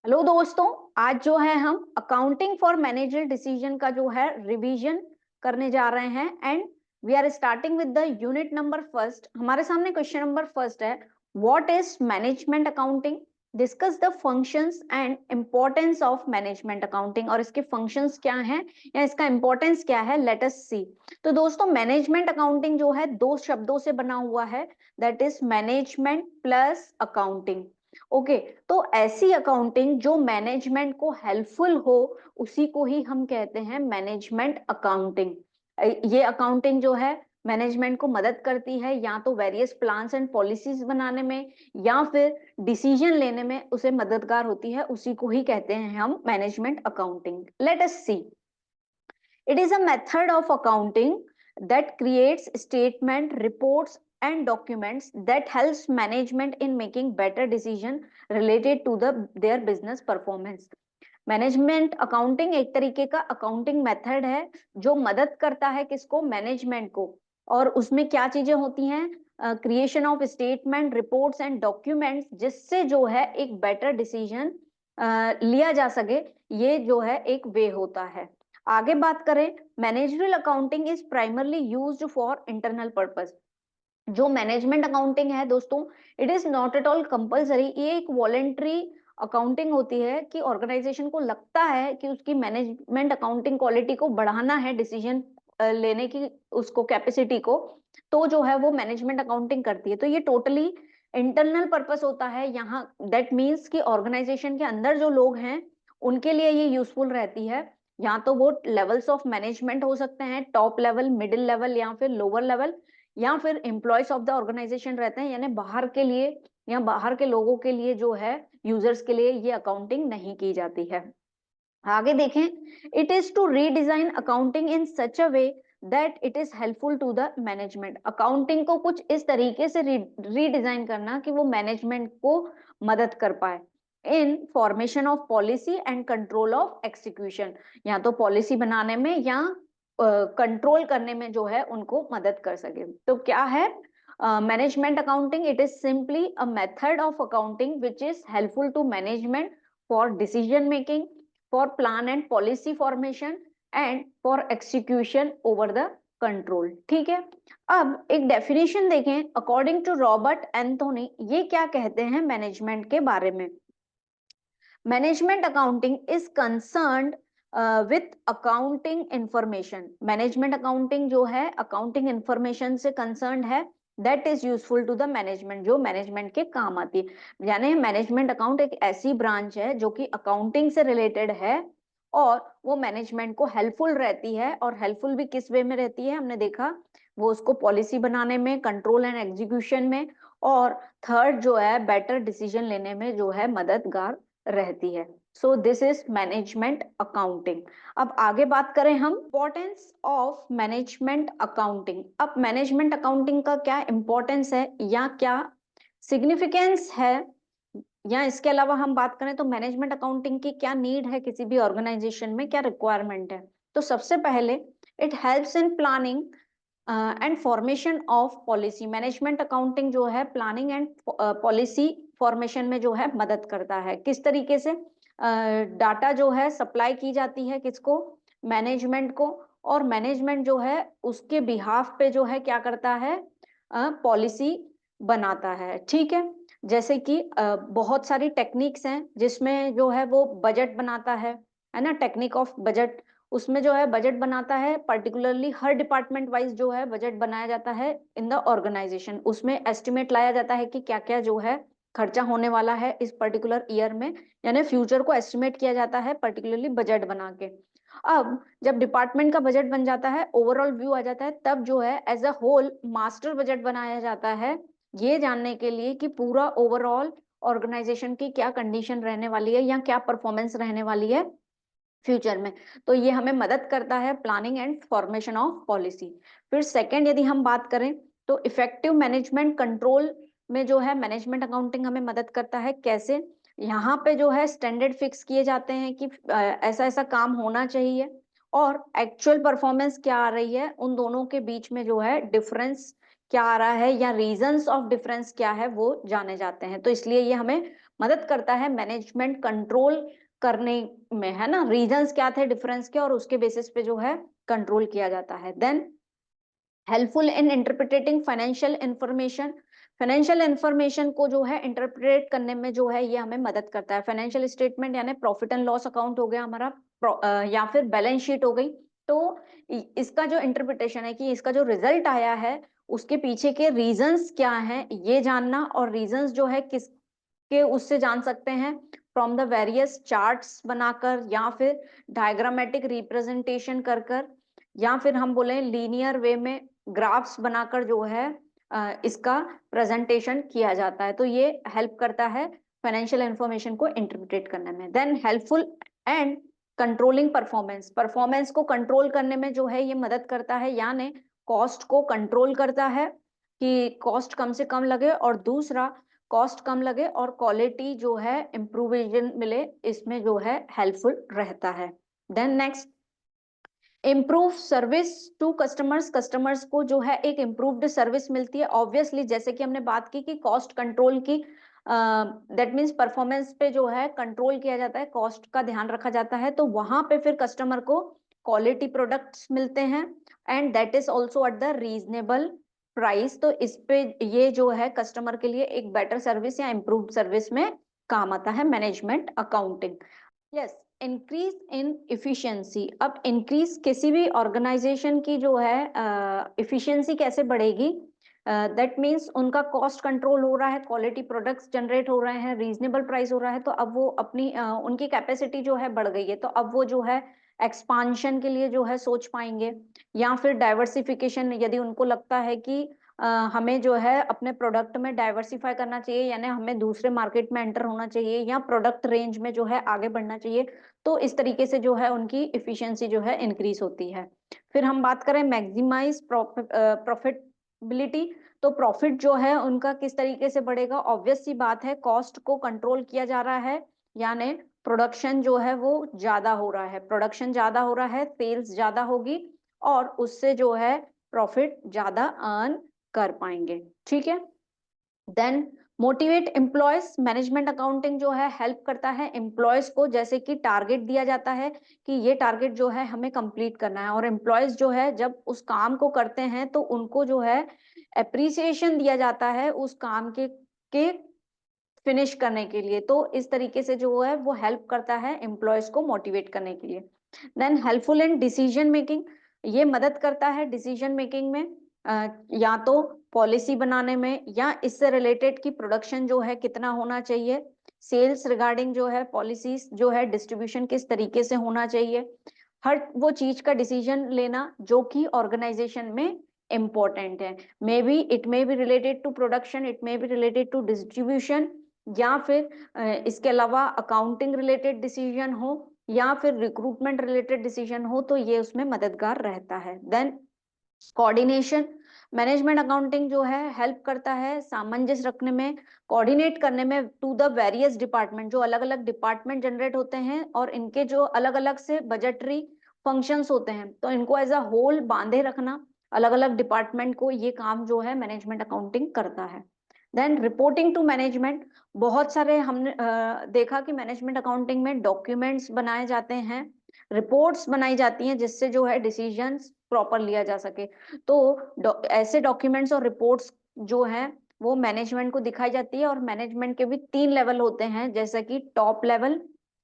Hello दोस्तों, आज जो है हम अकाउंटिंग फॉर मैनेजर डिसीजन का जो है रिवीजन करने जा रहे हैं and we are starting with the unit number first. हमारे सामने क्वेश्चन नंबर फर्स्ट है, what is management accounting, discuss the functions and importance of management accounting. और इसके फंक्शंस क्या हैं या इसका इंपॉर्टेंस क्या है, लेट अस सी। तो दोस्तों, मैनेजमेंट अकाउंटिंग जो है दो शब्दों से बना हुआ है, that is management plus accounting. Okay, तो ऐसी अकाउंटिंग जो मैनेजमेंट को हेल्पफुल हो उसी को ही हम कहते हैं मैनेजमेंट अकाउंटिंग। ये अकाउंटिंग जो है मैनेजमेंट को मदद करती है या तो वेरियस प्लान्स एंड पॉलिसीज बनाने में या फिर डिसीजन लेने में उसे मददगार होती है, उसी को ही कहते हैं हम management accounting. Let us see. It is a method of accounting that creates statement, reports, and documents that helps management in making better decision related to their business performance. Management accounting एक तरीके का accounting method है जो मदद करता है किसको, management को। और उसमें क्या चीजें होती हैं, creation of statement, reports and documents, जिससे जो है एक बेटर डिसीजन लिया जा सके। ये जो है एक वे होता है। आगे बात करें, managerial accounting is primarily used for internal purpose. जो मैनेजमेंट अकाउंटिंग है दोस्तों, it is not at all compulsory. ये एक वॉलेंट्री अकाउंटिंग होती है कि ऑर्गेनाइजेशन को लगता है कि उसकी मैनेजमेंट अकाउंटिंग क्वालिटी को बढ़ाना है, डिसीजन लेने की उसको कैपेसिटी को, तो जो है वो मैनेजमेंट अकाउंटिंग करती है। तो ये टोटली इंटरनल पर्पस होता है यहाँ। दैट मीन्स कि ऑर्गेनाइजेशन के अंदर जो लोग हैं उनके लिए ये यूजफुल रहती है। या तो वो लेवल्स ऑफ मैनेजमेंट हो सकते हैं, टॉप लेवल, मिडिल लेवल या फिर लोअर लेवल, या फिर एम्प्लॉयज ऑफ द ऑर्गेनाइजेशन रहते हैं, यानी बाहर के लिए या बाहर के लोगों के लिए जो है, यूजर्स के लिए ये अकाउंटिंग नहीं की जाती है। आगे देखें, it is to redesign accounting in such a way that it is helpful to the management. Accounting को कुछ इस तरीके से रीडिजाइन करना कि वो मैनेजमेंट को मदद कर पाए in formation of policy and control of execution, या तो पॉलिसी बनाने में या कंट्रोल करने में जो है उनको मदद कर सके। तो क्या है management accounting? It is simply a method of accounting which is helpful to management for decision making, for plan and policy formation and for execution over the control. ठीक है, अब एक डेफिनेशन देखें अकॉर्डिंग टू रॉबर्ट एंथोनी। ये क्या कहते हैं management के बारे में? Management accounting is concerned with accounting information. Management accounting जो है अकाउंटिंग इंफॉर्मेशन से कंसर्न्ड है, that is useful to the management, जो मैनेजमेंट के काम आती है। यानी मैनेजमेंट अकाउंट एक ऐसी ब्रांच है जो कि अकाउंटिंग से रिलेटेड है और वो मैनेजमेंट को हेल्पफुल रहती है। और हेल्पफुल भी किस वे में रहती है, हमने देखा वो उसको पॉलिसी बनाने में, कंट्रोल एंड एग्जीक्यूशन में, और थर्ड जो है बेटर डिसीजन लेने में जो है मददगार रहती है। So this is management accounting. अब आगे बात करें हम इंपॉर्टेंस ऑफ मैनेजमेंट अकाउंटिंग। अब मैनेजमेंट अकाउंटिंग का क्या इंपॉर्टेंस है या क्या सिग्निफिकेंस है, या इसके अलावा हम बात करें तो मैनेजमेंट अकाउंटिंग की क्या नीड है किसी भी ऑर्गेनाइजेशन में, क्या रिक्वायरमेंट है। तो सबसे पहले it helps in planning and formation of policy. Management accounting जो है प्लानिंग एंड पॉलिसी फॉर्मेशन में जो है मदद करता है। किस तरीके से? डाटा जो है सप्लाई की जाती है किसको, मैनेजमेंट को, और मैनेजमेंट जो है उसके बिहाफ पे जो है क्या करता है, पॉलिसी बनाता है। ठीक है, जैसे कि बहुत सारी टेक्निक्स हैं जिसमें जो है वो बजट बनाता है ना, टेक्निक ऑफ बजट। उसमें जो है बजट बनाता है, पर्टिकुलरली हर डिपार्टमेंट वाइज जो है बजट बनाया जाता है इन द ऑर्गेनाइजेशन। उसमें एस्टिमेट लाया जाता है कि क्या क्या जो है खर्चा होने वाला है इस पर्टिकुलर ईयर में, यानी फ्यूचर को एस्टिमेट किया जाता है पर्टिकुलरली बजट बना के। अब जब डिपार्टमेंट का बजट बन जाता है, ओवरऑल व्यू आ जाता है, तब जो है as a whole master budget बनाया जाता है, ये जानने के लिए कि पूरा ओवरऑल ऑर्गेनाइजेशन की क्या कंडीशन रहने वाली है या क्या परफॉर्मेंस रहने वाली है फ्यूचर में। तो ये हमें मदद करता है planning and formation of policy. फिर सेकंड यदि हम बात करें तो इफेक्टिव मैनेजमेंट कंट्रोल में जो है मैनेजमेंट अकाउंटिंग हमें मदद करता है। कैसे? यहाँ पे जो है स्टैंडर्ड फिक्स किए जाते हैं कि ऐसा ऐसा काम होना चाहिए, और एक्चुअल परफॉर्मेंस क्या आ रही है, उन दोनों के बीच में जो है डिफरेंस क्या आ रहा है या रीजंस ऑफ डिफरेंस क्या है वो जाने जाते हैं। तो इसलिए ये हमें मदद करता है मैनेजमेंट कंट्रोल करने में, है ना। रीजंस क्या थे डिफरेंस के, और उसके बेसिस पे जो है कंट्रोल किया जाता है। Then helpful in interpreting financial information, financial information को जो है इंटरप्रेट करने में जो है ये हमें मदद करता है। फाइनेंशियल स्टेटमेंट यानी प्रॉफिट एंड लॉस अकाउंट हो गया हमारा, या फिर बैलेंस शीट हो गई, तो इसका जो इंटरप्रिटेशन है कि इसका जो रिजल्ट आया है उसके पीछे के रीजंस क्या हैं ये जानना, और रीजंस जो है किसके उससे जान सकते हैं फ्रॉम द वेरियस चार्ट्स बनाकर, या फिर डायग्रामेटिक रिप्रेजेंटेशन कर कर, या फिर हम बोले लीनियर वे में ग्राफ्स बनाकर जो है इसका प्रेजेंटेशन किया जाता है। तो ये हेल्प करता है फाइनेंशियल इंफॉर्मेशन को इंटरप्रेट करने में। Then helpful and controlling performance, performance को कंट्रोल करने में जो है ये मदद करता है, यानी कॉस्ट को कंट्रोल करता है कि कॉस्ट कम से कम लगे, और दूसरा कॉस्ट कम लगे और क्वालिटी जो है इम्प्रूवेशन मिले, इसमें जो है हेल्पफुल रहता है। Then next improve service to customers, customers को जो है एक इम्प्रूव्ड सर्विस मिलती है। ऑब्वियसली जैसे कि हमने बात की कि कॉस्ट कंट्रोल की, दैट मीन्स परफॉर्मेंस पे जो है कंट्रोल किया जाता है, कॉस्ट का ध्यान रखा जाता है, तो वहां पे फिर कस्टमर को क्वालिटी प्रोडक्ट्स मिलते हैं, and that is also at the reasonable price. तो इस पे ये जो है कस्टमर के लिए एक बेटर सर्विस या इम्प्रूव सर्विस में काम आता है management accounting. Yes, increase in efficiency. अब इंक्रीज किसी भी ऑर्गेनाइजेशन की जो है इफिशियंसी कैसे बढ़ेगी, दैट मीन्स उनका कॉस्ट कंट्रोल हो रहा है, क्वालिटी प्रोडक्ट्स जनरेट हो रहे हैं, रीजनेबल प्राइस हो रहा है, तो अब वो अपनी उनकी कैपेसिटी जो है बढ़ गई है, तो अब वो जो है एक्सपांशन के लिए जो है सोच पाएंगे, या फिर डाइवर्सिफिकेशन, यदि उनको लगता है कि हमें जो है अपने प्रोडक्ट में डाइवर्सिफाई करना चाहिए, यानी हमें दूसरे मार्केट में एंटर होना चाहिए, या प्रोडक्ट रेंज में जो है आगे बढ़ना चाहिए, तो इस तरीके से जो है उनकी इफिशियंसी जो है इंक्रीज होती है। फिर हम बात करें मैक्सिमाइज प्रॉफिटेबिलिटी, तो प्रॉफिट जो है उनका किस तरीके से बढ़ेगा। ऑब्वियस सी बात है, कॉस्ट को कंट्रोल किया जा रहा है, यानी प्रोडक्शन जो है वो ज्यादा हो रहा है, प्रोडक्शन ज्यादा हो रहा है, सेल्स ज्यादा होगी, और उससे जो है प्रॉफिट ज्यादा अर्न कर पाएंगे। ठीक है। Then motivate employees, management accounting जो है हेल्प करता है एम्प्लॉयज को, जैसे कि टारगेट दिया जाता है कि ये टारगेट जो है हमें कंप्लीट करना है, और एम्प्लॉयज जो है जब उस काम को करते हैं तो उनको जो है अप्रिसिएशन दिया जाता है उस काम के फिनिश करने के लिए। तो इस तरीके से जो है वो हेल्प करता है एम्प्लॉयज को मोटिवेट करने के लिए। Then helpful in decision making, ये मदद करता है डिसीजन मेकिंग में, या तो पॉलिसी बनाने में, या इससे रिलेटेड की प्रोडक्शन जो है कितना होना चाहिए, सेल्स रिगार्डिंग जो है पॉलिसीज जो है डिस्ट्रीब्यूशन किस तरीके से होना चाहिए, हर वो चीज का डिसीजन लेना जो कि ऑर्गेनाइजेशन में इम्पोर्टेंट है। Maybe it may be related to production, it may be related to distribution, या फिर इसके अलावा अकाउंटिंग रिलेटेड डिसीजन हो, या फिर रिक्रूटमेंट रिलेटेड डिसीजन हो, तो ये उसमें मददगार रहता है। देन कोऑर्डिनेशन, मैनेजमेंट अकाउंटिंग जो है हेल्प करता है सामंजस्य रखने में, कोऑर्डिनेट करने में टू द वेरियस डिपार्टमेंट, जो अलग अलग डिपार्टमेंट जनरेट होते हैं और इनके जो अलग अलग से बजटरी फंक्शंस होते हैं, तो इनको एज अ होल बांधे रखना, अलग अलग डिपार्टमेंट को, ये काम जो है मैनेजमेंट अकाउंटिंग करता है। देन रिपोर्टिंग टू मैनेजमेंट, बहुत सारे हमने देखा कि मैनेजमेंट अकाउंटिंग में डॉक्यूमेंट्स बनाए जाते हैं, रिपोर्ट्स बनाई जाती हैं, जिससे जो है डिसीजंस प्रॉपर लिया जा सके। तो ऐसे डॉक्यूमेंट्स और रिपोर्ट्स जो हैं वो मैनेजमेंट को दिखाई जाती है, और मैनेजमेंट के भी 3 लेवल होते हैं, जैसे कि top level,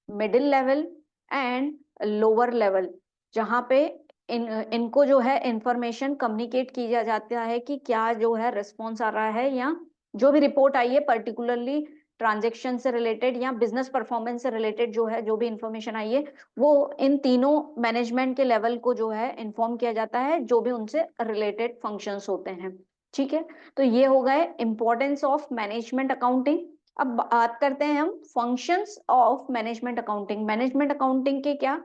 middle level and lower level, जहाँ पे इनको जो है इंफॉर्मेशन कम्युनिकेट किया जाता है कि क्या जो है रिस्पॉन्स आ रहा है, या जो भी रिपोर्ट आई है पर्टिकुलरली ट्रांजेक्शन से रिलेटेड या बिजनेस परफॉर्मेंस से रिलेटेड जो है जो भी इंफॉर्मेशन आई है, वो इन तीनों मैनेजमेंट के लेवल को जो है इन्फॉर्म किया जाता है, जो भी उनसे रिलेटेड फंक्शंस होते हैं। ठीक है, तो ये हो गए इंपॉर्टेंस ऑफ मैनेजमेंट अकाउंटिंग। अब बात करते हैं हम functions of management accounting. Management accounting के क्या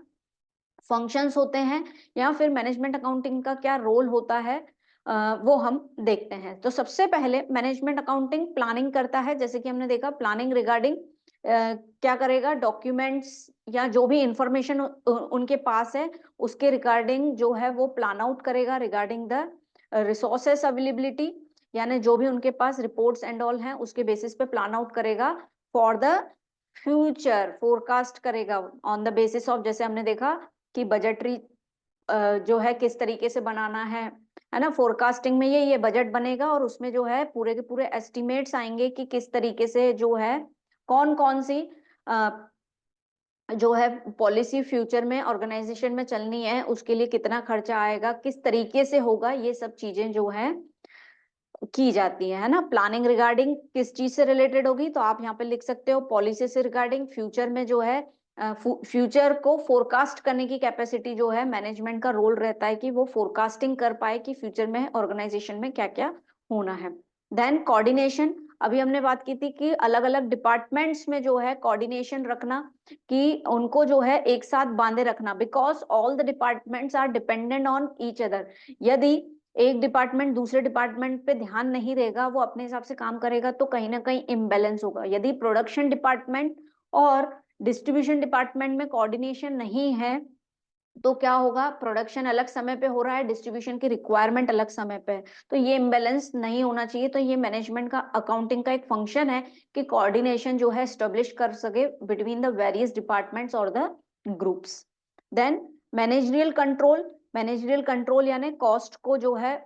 फंक्शंस होते हैं, या फिर मैनेजमेंट अकाउंटिंग का क्या रोल होता है, वो हम देखते हैं। तो सबसे पहले मैनेजमेंट अकाउंटिंग प्लानिंग करता है, जैसे कि हमने देखा प्लानिंग रिगार्डिंग क्या करेगा, डॉक्यूमेंट्स या जो भी इंफॉर्मेशन उनके पास है उसके रिगार्डिंग जो है वो प्लान आउट करेगा, रिगार्डिंग द रिसोर्सेस अवेलेबिलिटी, यानी जो भी उनके पास रिपोर्ट्स एंड ऑल हैं उसके बेसिस पे प्लान आउट करेगा फॉर द फ्यूचर, फोरकास्ट करेगा ऑन द बेसिस ऑफ, जैसे हमने देखा कि बजटरी जो है किस तरीके से बनाना है ना। फोरकास्टिंग में ये बजट बनेगा और उसमें जो है पूरे के पूरे एस्टिमेट्स आएंगे कि किस तरीके से जो है कौन कौन सी जो है पॉलिसी फ्यूचर में ऑर्गेनाइजेशन में चलनी है, उसके लिए कितना खर्चा आएगा, किस तरीके से होगा, ये सब चीजें जो है की जाती है ना। प्लानिंग रिगार्डिंग किस चीज से रिलेटेड होगी, तो आप यहाँ पे लिख सकते हो पॉलिसी से रिगार्डिंग। फ्यूचर में जो है फ्यूचर को फोरकास्ट करने की कैपेसिटी जो है मैनेजमेंट का रोल रहता है कि वो फोरकास्टिंग कर पाए कि फ्यूचर में ऑर्गेनाइजेशन में क्या क्या होना है। देन कोऑर्डिनेशन, अभी हमने बात की थी कि अलग अलग डिपार्टमेंट्स में जो है कोऑर्डिनेशन रखना, कि उनको जो है एक साथ बांधे रखना, because all the departments are dependent on each other. यदि एक डिपार्टमेंट दूसरे डिपार्टमेंट पे ध्यान नहीं देगा, वो अपने हिसाब से काम करेगा, तो कहीं ना कहीं इम्बैलेंस होगा। यदि प्रोडक्शन डिपार्टमेंट और डिस्ट्रीब्यूशन डिपार्टमेंट में कोऑर्डिनेशन नहीं है, तो क्या होगा, प्रोडक्शन अलग समय पे हो रहा है, डिस्ट्रीब्यूशन की रिक्वायरमेंट अलग समय पे है, तो ये इम्बैलेंस नहीं होना चाहिए। तो ये मैनेजमेंट का, अकाउंटिंग का एक फंक्शन है कि कोऑर्डिनेशन जो है स्टेब्लिश कर सके बिटवीन द वेरियस डिपार्टमेंट्स और the groups. Then managerial control, managerial control यानी कॉस्ट को जो है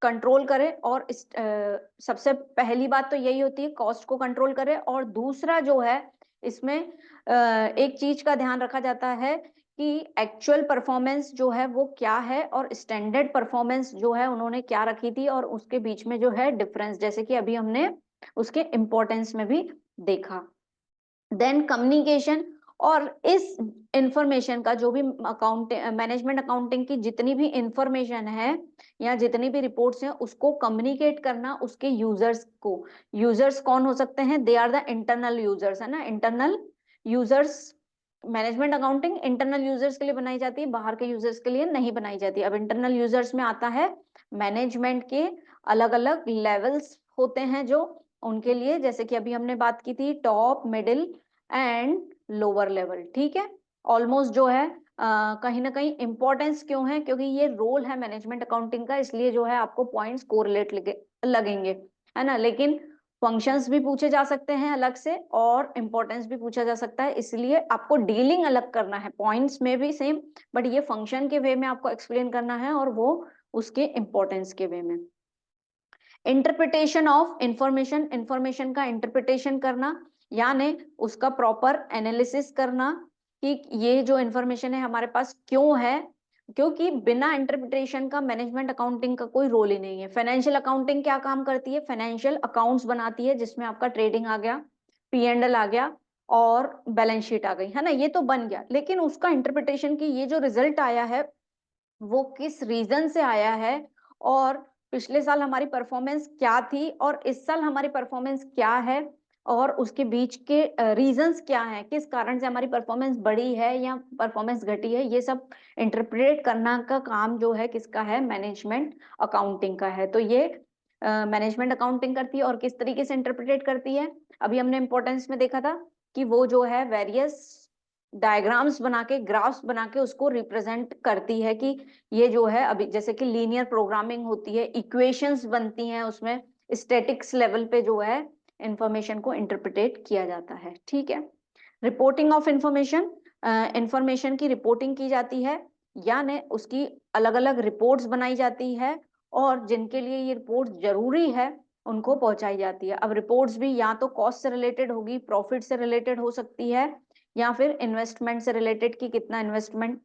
कंट्रोल करे, और सबसे पहली बात तो यही होती है कॉस्ट को कंट्रोल करे। और दूसरा जो है इसमें एक चीज का ध्यान रखा जाता है कि एक्चुअल परफॉर्मेंस जो है वो क्या है और स्टैंडर्ड परफॉर्मेंस जो है उन्होंने क्या रखी थी, और उसके बीच में जो है डिफरेंस, जैसे कि अभी हमने उसके इंपॉर्टेंस में भी देखा। देन कम्युनिकेशन, और इस इंफॉर्मेशन का जो भी मैनेजमेंट अकाउंटिंग की जितनी भी इंफॉर्मेशन है या जितनी भी रिपोर्ट्स हैं, उसको कम्युनिकेट करना उसके यूजर्स को। यूजर्स कौन हो सकते हैं, they are the internal users, है ना। Internal users, management accounting internal users के लिए बनाई जाती है, बाहर के यूजर्स के लिए नहीं बनाई जाती। अब इंटरनल यूजर्स में आता है मैनेजमेंट के अलग अलग लेवल्स होते हैं जो उनके लिए, जैसे कि अभी हमने बात की थी top, middle and lower level, ठीक है। ऑलमोस्ट जो है कहीं ना कहीं इंपॉर्टेंस क्यों है, क्योंकि ये रोल है मैनेजमेंट अकाउंटिंग का, इसलिए जो है आपको पॉइंट्स कोरिलेट लगेंगे, है ना। लेकिन फंक्शंस भी पूछे जा सकते हैं अलग से और इंपॉर्टेंस भी पूछा जा सकता है, इसलिए आपको डीलिंग अलग करना है, पॉइंट्स में भी सेम, बट ये फंक्शन के वे में आपको एक्सप्लेन करना है और वो उसके इंपॉर्टेंस के वे में। इंटरप्रिटेशन ऑफ इंफॉर्मेशन, इंफॉर्मेशन का इंटरप्रिटेशन करना, यानी उसका प्रॉपर एनालिसिस करना कि ये जो इंफॉर्मेशन है हमारे पास क्यों है, क्योंकि बिना इंटरप्रिटेशन का मैनेजमेंट अकाउंटिंग का कोई रोल ही नहीं है। फाइनेंशियल अकाउंटिंग क्या काम करती है, फाइनेंशियल अकाउंट्स बनाती है, जिसमें आपका ट्रेडिंग आ गया, P&L आ गया और बैलेंस शीट आ गई, है ना, ये तो बन गया। लेकिन उसका इंटरप्रिटेशन की ये जो रिजल्ट आया है वो किस रीजन से आया है, और पिछले साल हमारी परफॉर्मेंस क्या थी और इस साल हमारी परफॉर्मेंस क्या है, और उसके बीच के रीजंस क्या हैं, किस कारण से हमारी परफॉर्मेंस बढ़ी है या परफॉर्मेंस घटी है, ये सब इंटरप्रेट करना का काम जो है किसका है, मैनेजमेंट अकाउंटिंग का है। तो ये मैनेजमेंट अकाउंटिंग करती है, और किस तरीके से इंटरप्रेट करती है, अभी हमने इंपॉर्टेंस में देखा था कि वो जो है वेरियस डायग्राम्स बना के, ग्राफ्स बना के उसको रिप्रेजेंट करती है कि ये जो है, अभी जैसे कि लीनियर प्रोग्रामिंग होती है, इक्वेशंस बनती हैं उसमें, स्टैटिक्स लेवल पे जो है इंफॉर्मेशन को इंटरप्रिटेट किया जाता है, ठीक है। रिपोर्टिंग ऑफ इंफॉर्मेशन, इंफॉर्मेशन की रिपोर्टिंग की जाती है, यानी उसकी अलग अलग रिपोर्ट्स बनाई जाती है, और जिनके लिए ये रिपोर्ट जरूरी है उनको पहुंचाई जाती है। अब रिपोर्ट्स भी या तो कॉस्ट से रिलेटेड होगी, प्रॉफिट से रिलेटेड हो सकती है, या फिर इन्वेस्टमेंट से रिलेटेड कि कितना इन्वेस्टमेंट,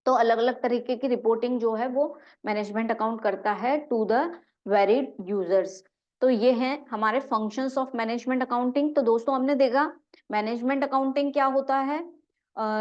तो अलग अलग तरीके की रिपोर्टिंग जो है वो मैनेजमेंट अकाउंट करता है टू द वेरिड यूजर्स। तो ये हैं हमारे फंक्शंस ऑफ मैनेजमेंट अकाउंटिंग। तो दोस्तों हमने देखा मैनेजमेंट अकाउंटिंग क्या होता है,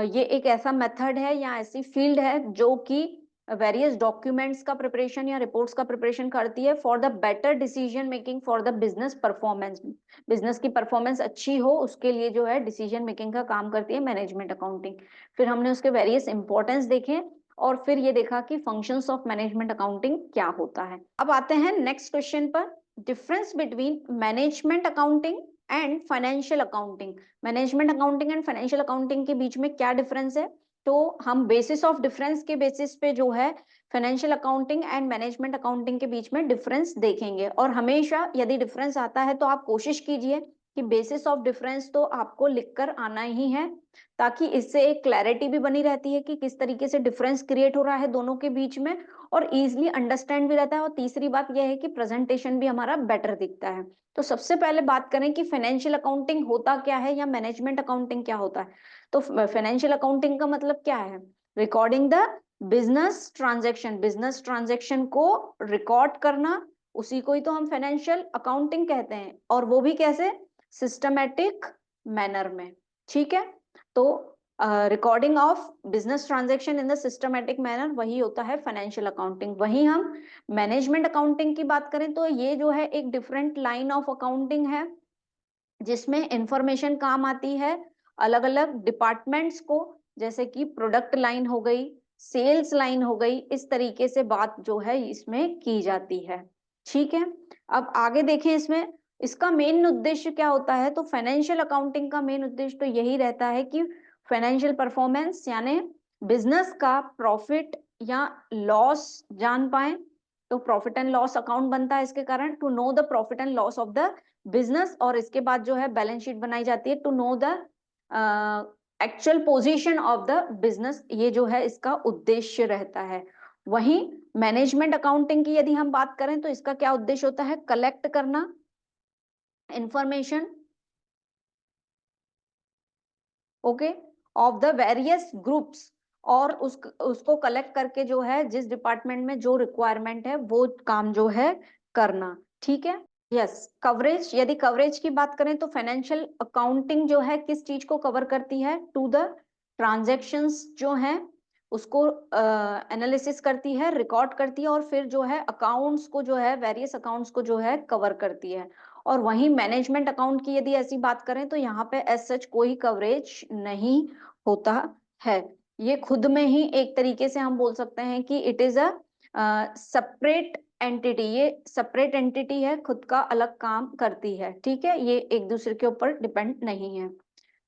ये एक ऐसा मेथड है या ऐसी फील्ड है जो कि वेरियस डॉक्यूमेंट्स का प्रिपरेशन या रिपोर्ट्स का प्रिपरेशन करती है for the better decision making for the business performance. Business की परफॉर्मेंस अच्छी हो उसके लिए जो है डिसीजन मेकिंग का काम करती है मैनेजमेंट अकाउंटिंग। फिर हमने उसके वेरियस इंपॉर्टेंस देखे, और फिर ये देखा कि फंक्शंस ऑफ मैनेजमेंट अकाउंटिंग क्या होता है। अब आते हैं नेक्स्ट क्वेश्चन पर, difference between management accounting and financial accounting. Management accounting and financial accounting के बीच में क्या डिफरेंस है, तो हम बेसिस ऑफ डिफरेंस के बेसिस पे जो है financial accounting and management accounting के बीच में डिफरेंस देखेंगे। और हमेशा यदि डिफरेंस आता है तो आप कोशिश कीजिए कि बेसिस ऑफ डिफरेंस तो आपको लिखकर आना ही है, ताकि इससे एक क्लैरिटी भी बनी रहती है कि किस तरीके से डिफरेंस क्रिएट हो रहा है दोनों के बीच में, और इजीली अंडरस्टैंड भी रहता है। और तीसरी बात यह है कि प्रेजेंटेशन भी हमारा बेटर दिखता है। तो सबसे पहले बात करें कि फाइनेंशियल अकाउंटिंग होता क्या है या मैनेजमेंट अकाउंटिंग क्या होता है। तो फाइनेंशियल अकाउंटिंग का मतलब क्या है? रिकॉर्डिंग द बिजनेस ट्रांजेक्शन को रिकॉर्ड करना, उसी को ही तो हम फाइनेंशियल अकाउंटिंग कहते हैं, और वो भी कैसे? सिस्टमैटिक मैनर में। ठीक है, तो recording of business transaction in the systematic manner, वही होता है फाइनेंशियल अकाउंटिंग। वहीं हम मैनेजमेंट अकाउंटिंग की बात करें तो ये जो है एक डिफरेंट लाइन ऑफ अकाउंटिंग है, जिसमें इंफॉर्मेशन काम आती है अलग अलग डिपार्टमेंट्स को, जैसे कि प्रोडक्ट लाइन हो गई, सेल्स लाइन हो गई, इस तरीके से बात जो है इसमें की जाती है। ठीक है, अब आगे देखें इसमें इसका मेन उद्देश्य क्या होता है। तो फाइनेंशियल अकाउंटिंग का मेन उद्देश्य तो यही रहता है कि फाइनेंशियल परफॉर्मेंस यानी बिजनेस का प्रॉफिट या लॉस जान पाए। तो प्रॉफिट एंड लॉस अकाउंट बनता है इसके कारण, to know the profit and loss of the business, और इसके बाद जो है बैलेंस शीट बनाई जाती है to know the actual position of the business, ये जो है इसका उद्देश्य रहता है। वहीं मैनेजमेंट अकाउंटिंग की यदि हम बात करें तो इसका क्या उद्देश्य होता है? कलेक्ट करना information, okay, of the various groups, और उसको कलेक्ट करके जो है जिस डिपार्टमेंट में जो रिक्वायरमेंट है वो काम जो है करना। ठीक है, यस। कवरेज, यदि कवरेज की बात करें तो फाइनेंशियल अकाउंटिंग जो है किस चीज को कवर करती है? टू द ट्रांजैक्शंस जो है उसको एनालिसिस करती है, रिकॉर्ड करती है, और फिर जो है अकाउंट्स को जो है वेरियस अकाउंट्स को जो है कवर करती है। और वहीं मैनेजमेंट अकाउंट की यदि ऐसी बात करें तो यहाँ पे एज सच कोई कवरेज नहीं होता है। ये खुद में ही एक तरीके से हम बोल सकते हैं कि it is a separate entity, ये सेपरेट एंटिटी है, खुद का अलग काम करती है। ठीक है, ये एक दूसरे के ऊपर डिपेंड नहीं है।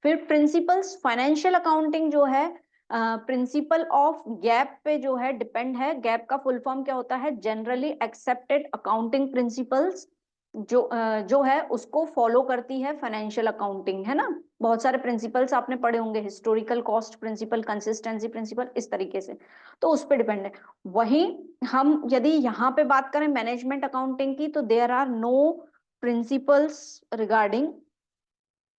फिर प्रिंसिपल्स, फाइनेंशियल अकाउंटिंग जो है प्रिंसिपल ऑफ गैप पे जो है डिपेंड है। गैप का फुल फॉर्म क्या होता है? जनरली एक्सेप्टेड अकाउंटिंग प्रिंसिपल्स, जो है उसको फॉलो करती है फाइनेंशियल अकाउंटिंग, है ना। बहुत सारे प्रिंसिपल्स आपने पढ़े होंगे, historical cost principle, consistency principle, इस तरीके से, तो उस पर डिपेंड है। वहीं हम यदि यहाँ पे बात करें मैनेजमेंट अकाउंटिंग की, तो there are no principles regarding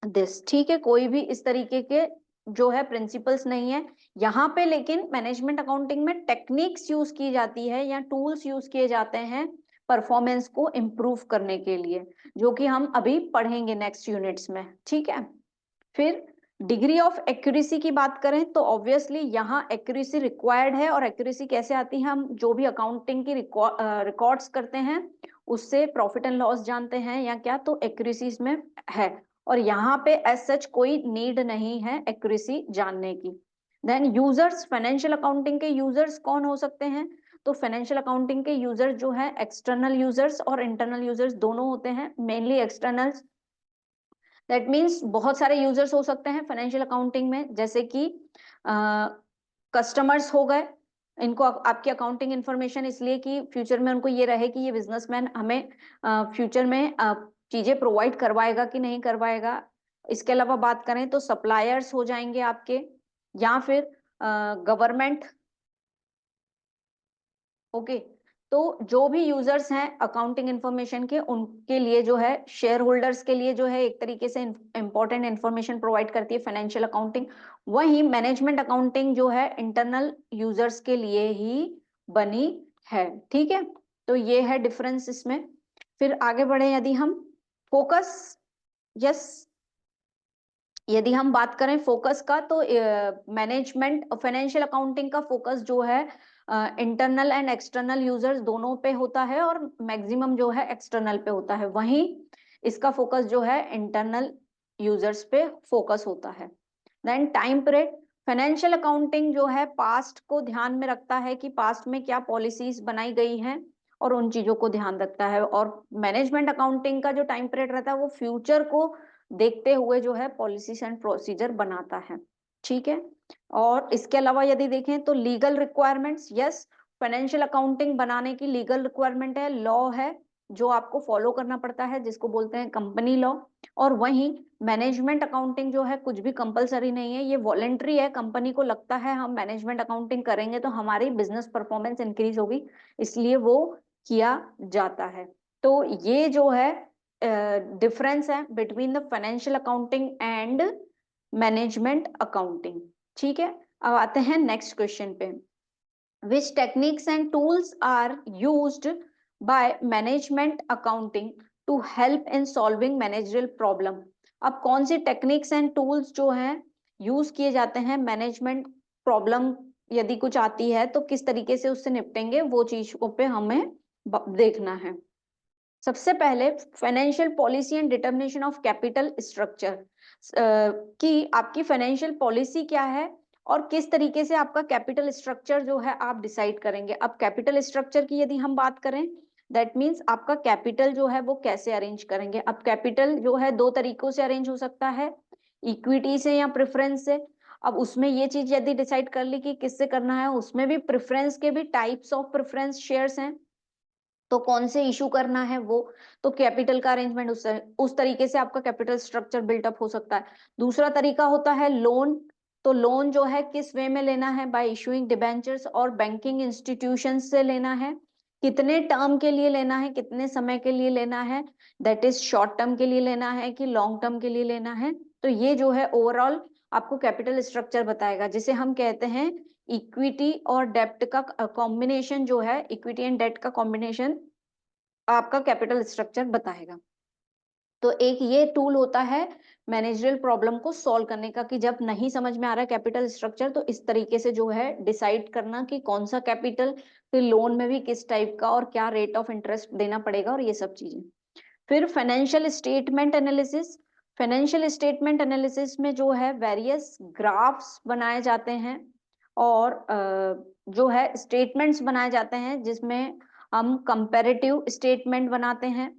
this. ठीक है, कोई भी इस तरीके के जो है प्रिंसिपल्स नहीं है यहाँ पे, लेकिन मैनेजमेंट अकाउंटिंग में टेक्निक्स यूज की जाती है या टूल्स यूज किए जाते हैं परफॉर्मेंस को इम्प्रूव करने के लिए, जो कि हम अभी पढ़ेंगे नेक्स्ट यूनिट्स में। ठीक है, फिर डिग्री ऑफ एक्यूरेसी की बात करें तो ऑब्वियसली यहाँ एक्यूरेसी रिक्वायर्ड है, और एक्यूरेसी कैसे आती है? हम जो भी अकाउंटिंग की रिकॉर्ड्स करते हैं उससे प्रॉफिट एंड लॉस जानते हैं या क्या, तो एक्यूरेसी इसमें है, और यहाँ पे एज सच कोई नीड नहीं है एक्यूरेसी जानने की। देन यूजर्स, फाइनेंशियल अकाउंटिंग के यूजर्स कौन हो सकते हैं? तो फाइनेंशियल अकाउंटिंग के यूजर्स जो है एक्सटर्नल यूजर्स और इंटरनल यूजर्स दोनों होते हैं, मेनली एक्सटर्नल। दैट मीन्स बहुत सारे यूजर्स हो सकते हैं फाइनेंशियल अकाउंटिंग में, जैसे कि कस्टमर्स हो गए, इनको आपकी अकाउंटिंग इन्फॉर्मेशन इसलिए कि फ्यूचर में उनको ये रहे कि ये बिजनेसमैन हमें फ्यूचर में चीजें प्रोवाइड करवाएगा कि नहीं करवाएगा। इसके अलावा बात करें तो सप्लायर्स हो जाएंगे आपके, या फिर गवर्नमेंट। ओके, तो जो भी यूजर्स हैं अकाउंटिंग इंफॉर्मेशन के, उनके लिए जो है शेयर होल्डर्स के लिए जो है एक तरीके से इंपॉर्टेंट इंफॉर्मेशन प्रोवाइड करती है फाइनेंशियल अकाउंटिंग। वहीं मैनेजमेंट अकाउंटिंग जो है इंटरनल यूजर्स के लिए ही बनी है। ठीक है, तो ये है डिफरेंस इसमें। फिर आगे बढ़े यदि हम फोकस, यस, यदि हम बात करें फोकस का तो मैनेजमेंट फाइनेंशियल अकाउंटिंग का फोकस जो है इंटरनल एंड एक्सटर्नल यूजर्स दोनों पे होता है, और मैक्सिमम जो है एक्सटर्नल पे होता है। वहीं इसका फोकस जो है इंटरनल यूजर्स पे फोकस होता है। Then time period, financial accounting जो है पास्ट को ध्यान में रखता है कि पास्ट में क्या पॉलिसीज बनाई गई हैं, और उन चीजों को ध्यान रखता है। और मैनेजमेंट अकाउंटिंग का जो टाइम पीरियड रहता है वो फ्यूचर को देखते हुए जो है पॉलिसीज एंड प्रोसीजर बनाता है। ठीक है, और इसके अलावा यदि देखें तो legal requirements, yes, financial accounting बनाने की लीगल रिक्वायरमेंट है, लॉ है, जो आपको फॉलो करना पड़ता है, जिसको बोलते हैं कंपनी लॉ। और वहीं मैनेजमेंट अकाउंटिंग जो है कुछ भी कंपलसरी नहीं है, ये वॉलेंट्री है। कंपनी को लगता है हम मैनेजमेंट अकाउंटिंग करेंगे तो हमारी बिजनेस परफॉर्मेंस इंक्रीज होगी, इसलिए वो किया जाता है। तो ये जो है डिफरेंस है between the financial accounting and management accounting. ठीक है, अब आते हैं नेक्स्ट क्वेश्चन पे। Which techniques and tools are used by management accounting to help in solving managerial problem? अब कौन सी टेक्निक्स एंड टूल्स जो हैं यूज किए जाते हैं मैनेजमेंट प्रॉब्लम यदि कुछ आती है तो किस तरीके से उससे निपटेंगे, वो चीजों पे हमें देखना है। सबसे पहले financial policy and determination of capital structure, कि आपकी फाइनेंशियल पॉलिसी क्या है और किस तरीके से आपका कैपिटल स्ट्रक्चर जो है आप डिसाइड करेंगे। अब कैपिटल स्ट्रक्चर की यदि हम बात करें, दैट मीन्स आपका कैपिटल जो है वो कैसे अरेंज करेंगे। अब कैपिटल जो है दो तरीकों से अरेंज हो सकता है, इक्विटी से या प्रेफरेंस से। अब उसमें ये चीज यदि डिसाइड कर ली कि किससे करना है, उसमें भी प्रेफरेंस के भी टाइप्स ऑफ प्रेफरेंस शेयर्स हैं, तो कौन से इशू करना है वो, तो कैपिटल का अरेंजमेंट उस तरीके से आपका कैपिटल स्ट्रक्चर बिल्टअप हो सकता है। दूसरा तरीका होता है लोन, तो लोन जो है किस वे में लेना है, बाय इशूइंग डिबेंचर्स और बैंकिंग इंस्टीट्यूशन से लेना है, कितने टर्म के लिए लेना है, कितने समय के लिए लेना है, दैट इज शॉर्ट टर्म के लिए लेना है कि लॉन्ग टर्म के लिए लेना है। तो ये जो है ओवरऑल आपको कैपिटल स्ट्रक्चर बताएगा, जिसे हम कहते हैं इक्विटी और डेब्ट का कॉम्बिनेशन जो है, इक्विटी एंड डेट का कॉम्बिनेशन आपका कैपिटल स्ट्रक्चर बताएगा। तो एक ये टूल होता है मैनेजरियल प्रॉब्लम को सॉल्व करने का, कि जब नहीं समझ में आ रहा है कैपिटल स्ट्रक्चर तो इस तरीके से जो है डिसाइड करना कि कौन सा कैपिटल, फिर लोन में भी किस टाइप का और क्या रेट ऑफ इंटरेस्ट देना पड़ेगा और ये सब चीजें। फिर financial statement analysis, financial statement analysis में जो है वेरियस ग्राफ्स बनाए जाते हैं और जो है स्टेटमेंट्स बनाए जाते हैं, जिसमें हम कंपैरेटिव स्टेटमेंट बनाते हैं,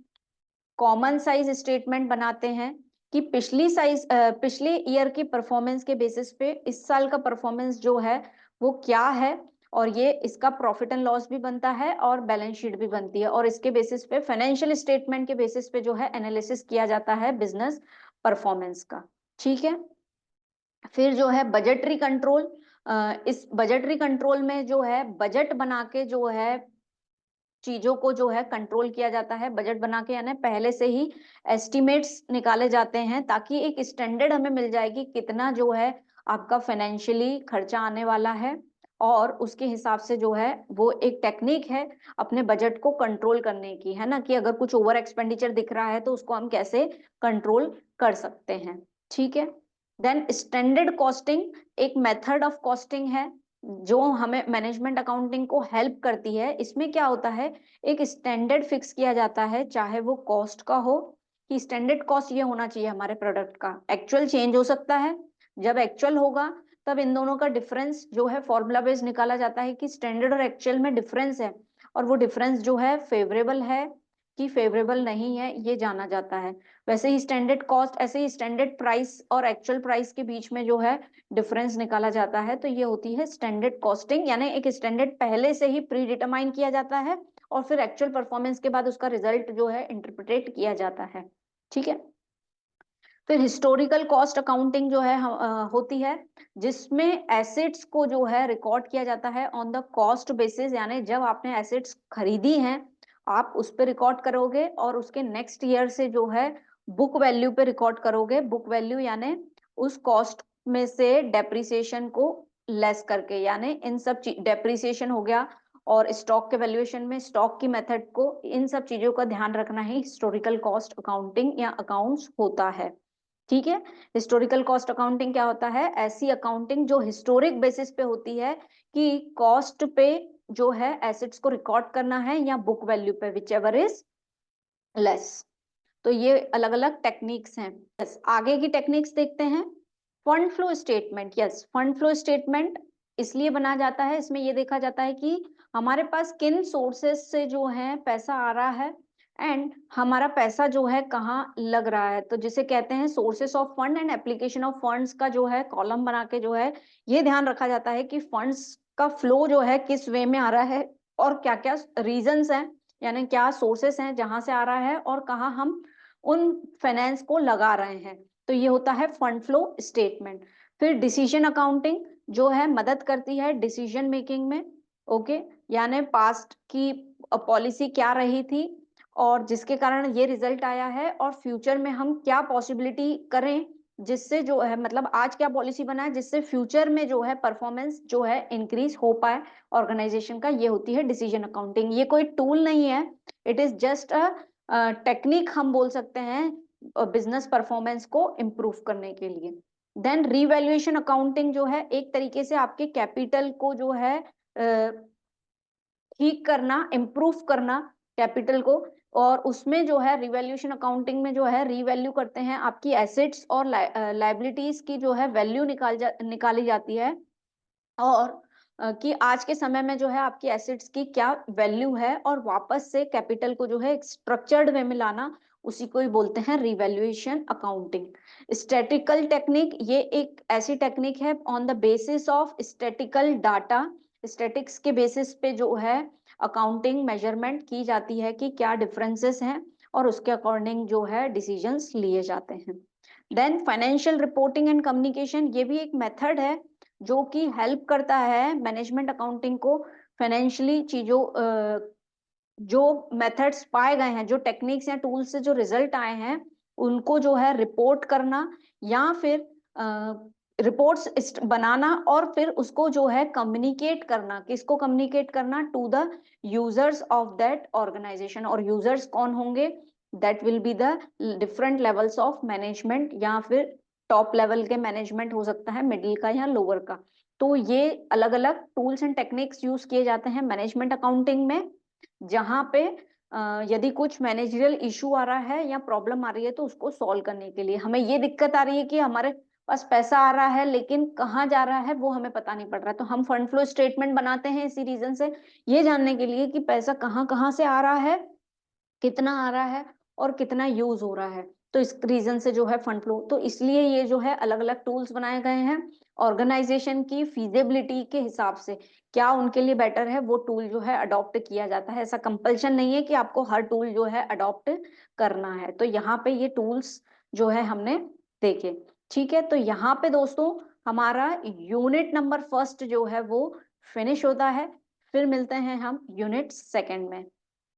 कॉमन साइज स्टेटमेंट बनाते हैं कि पिछले ईयर की परफॉर्मेंस के बेसिस पे इस साल का परफॉर्मेंस जो है वो क्या है, और ये इसका प्रॉफिट एंड लॉस भी बनता है और बैलेंस शीट भी बनती है, और इसके बेसिस पे फाइनेंशियल स्टेटमेंट के बेसिस पे जो है एनालिसिस किया जाता है बिजनेस परफॉर्मेंस का। ठीक है, फिर जो है बजटरी कंट्रोल, इस बजटरी कंट्रोल में जो है बजट बना के जो है चीजों को जो है कंट्रोल किया जाता है। बजट बना के यानी पहले से ही एस्टिमेट्स निकाले जाते हैं, ताकि एक स्टैंडर्ड हमें मिल जाए कि कितना जो है आपका फाइनेंशियली खर्चा आने वाला है, और उसके हिसाब से जो है वो एक टेक्निक है अपने बजट को कंट्रोल करने की, है ना, कि अगर कुछ ओवर एक्सपेंडिचर दिख रहा है तो उसको हम कैसे कंट्रोल कर सकते हैं। ठीक है, देन स्टैंडर्ड कॉस्टिंग एक मेथड ऑफ कॉस्टिंग है जो हमें मैनेजमेंट अकाउंटिंग को हेल्प करती है। इसमें क्या होता है, एक स्टैंडर्ड फिक्स किया जाता है, चाहे वो कॉस्ट का हो, कि स्टैंडर्ड कॉस्ट ये होना चाहिए हमारे प्रोडक्ट का। एक्चुअल चेंज हो सकता है, जब एक्चुअल होगा तब इन दोनों का डिफरेंस जो है फॉर्मूला बेस्ड निकाला जाता है कि स्टैंडर्ड और एक्चुअल में डिफरेंस है, और वो डिफरेंस जो है फेवरेबल है कि फेवरेबल नहीं है, ये जाना जाता है। वैसे ही स्टैंडर्ड कॉस्ट, ऐसे ही स्टैंडर्ड प्राइस और एक्चुअल प्राइस के बीच में जो है डिफरेंस निकाला जाता है, तो ये होती है स्टैंडर्ड कॉस्टिंग, यानी एक स्टैंडर्ड पहले से ही प्री डिटरमाइन किया जाता है और फिर एक्चुअल परफॉर्मेंस के बाद उसका रिजल्ट जो है इंटरप्रिटेट किया जाता है। ठीक है, फिर हिस्टोरिकल कॉस्ट अकाउंटिंग जो है होती है, जिसमें एसेट्स को जो है रिकॉर्ड किया जाता है ऑन द कॉस्ट बेसिस, यानी जब आपने एसेट्स खरीदी हैं आप उस पर रिकॉर्ड करोगे, और उसके नेक्स्ट ईयर से जो है बुक वैल्यू पे रिकॉर्ड करोगे। बुक वैल्यू यानी उस कॉस्ट में से डेप्रिसिएशन को लेस करके, यानी इन सब डेप्रिसिएशन हो गया, और स्टॉक के वैल्यूएशन में स्टॉक की मेथड को, इन सब चीजों का ध्यान रखना ही हिस्टोरिकल कॉस्ट अकाउंटिंग या अकाउंट्स होता है। ठीक है, हिस्टोरिकल कॉस्ट अकाउंटिंग क्या होता है, ऐसी अकाउंटिंग जो हिस्टोरिक बेसिस पे होती है, कि कॉस्ट पे जो है एसेट्स को रिकॉर्ड करना है या बुक वैल्यू पे, विच एवर इज लेस। तो ये अलग अलग टेक्निक्स हैं। यस, आगे की टेक्निक्स देखते हैं। Fund flow statement, yes, fund flow statement इसलिए बनाया जाता है, इसमें ये देखा जाता है कि हमारे पास किन सोर्सेस से जो है पैसा आ रहा है, एंड हमारा पैसा जो है कहाँ लग रहा है। तो जिसे कहते हैं sources of fund and application of funds का जो है कॉलम बना के जो है ये ध्यान रखा जाता है कि फंड्स का फ्लो जो है किस वे में आ रहा है और क्या क्या रीजंस हैं यानी क्या सोर्सेस हैं जहां से आ रहा है और कहाँ हम उन फाइनेंस को लगा रहे हैं, तो ये होता है फंड फ्लो स्टेटमेंट। फिर डिसीजन अकाउंटिंग जो है मदद करती है डिसीजन मेकिंग में, ओके, यानी पास्ट की पॉलिसी क्या रही थी और जिसके कारण ये रिजल्ट आया है, और फ्यूचर में हम क्या पॉसिबिलिटी करें जिससे जो है मतलब आज क्या पॉलिसी बना है जिससे फ्यूचर में जो है परफॉर्मेंस जो है इंक्रीज हो पाए ऑर्गेनाइजेशन का, ये होती है डिसीजन अकाउंटिंग। ये कोई टूल नहीं है, it is just a technique हम बोल सकते हैं बिजनेस परफॉर्मेंस को इम्प्रूव करने के लिए। देन रीवैल्यूएशन अकाउंटिंग जो है एक तरीके से आपके कैपिटल को जो है ठीक करना, इम्प्रूव करना कैपिटल को, और उसमें जो है रिवैल्यूएशन अकाउंटिंग में जो है रीवैल्यू करते हैं आपकी एसेट्स और लाइबिलिटीज की जो है वैल्यू निकाली जाती है, और कि आज के समय में जो है आपकी एसेट्स की क्या वैल्यू है, और वापस से कैपिटल को जो है स्ट्रक्चर्ड वे में लाना, उसी को ही बोलते हैं रिवैल्यूएशन अकाउंटिंग। स्टैटिकल टेक्निक, ये एक ऐसी टेक्निक है on the basis of statistical data, statics के बेसिस पे जो है अकाउंटिंग मेजरमेंट की जाती है कि क्या डिफरेंसेस हैं, और उसके अकॉर्डिंग जो है डिसीजंस लिए जाते हैं। Then financial reporting and communication, ये भी एक मेथड है जो कि हेल्प करता है मैनेजमेंट अकाउंटिंग को फाइनेंशियली चीजों जो मेथड्स पाए गए हैं, जो टेक्निक्स या टूल्स से जो रिजल्ट आए हैं, उनको जो है रिपोर्ट करना, या फिर रिपोर्ट्स बनाना, और फिर उसको जो है कम्युनिकेट करना। किसको कम्युनिकेट करना? To the users of that organisation. और यूजर्स कौन होंगे? That will be the different levels of management, या फिर टॉप लेवल के मैनेजमेंट हो सकता है, मिडिल का या लोअर का। तो ये अलग अलग टूल्स एंड टेक्निक्स यूज किए जाते हैं मैनेजमेंट अकाउंटिंग में, जहां पे यदि कुछ मैनेजरियल इशू आ रहा है या प्रॉब्लम आ रही है तो उसको सॉल्व करने के लिए। हमें ये दिक्कत आ रही है कि हमारे पास पैसा आ रहा है लेकिन कहाँ जा रहा है वो हमें पता नहीं पड़ रहा है, तो हम फंड फ्लो स्टेटमेंट बनाते हैं इसी रीजन से, ये जानने के लिए कि पैसा कहाँ कहाँ से आ रहा है, कितना आ रहा है और कितना यूज हो रहा है। तो इस रीजन से जो है फंड फ्लो, तो इसलिए ये जो है अलग अलग टूल्स बनाए गए हैं ऑर्गेनाइजेशन की फीजिबिलिटी के हिसाब से, क्या उनके लिए बेटर है वो टूल जो है अडॉप्ट किया जाता है। ऐसा कंपल्शन नहीं है कि आपको हर टूल जो है अडॉप्ट करना है। तो यहाँ पे ये टूल्स जो है हमने देखे, ठीक है। तो यहाँ पे दोस्तों हमारा यूनिट नंबर फर्स्ट जो है वो फिनिश होता है। फिर मिलते हैं हम यूनिट सेकेंड में।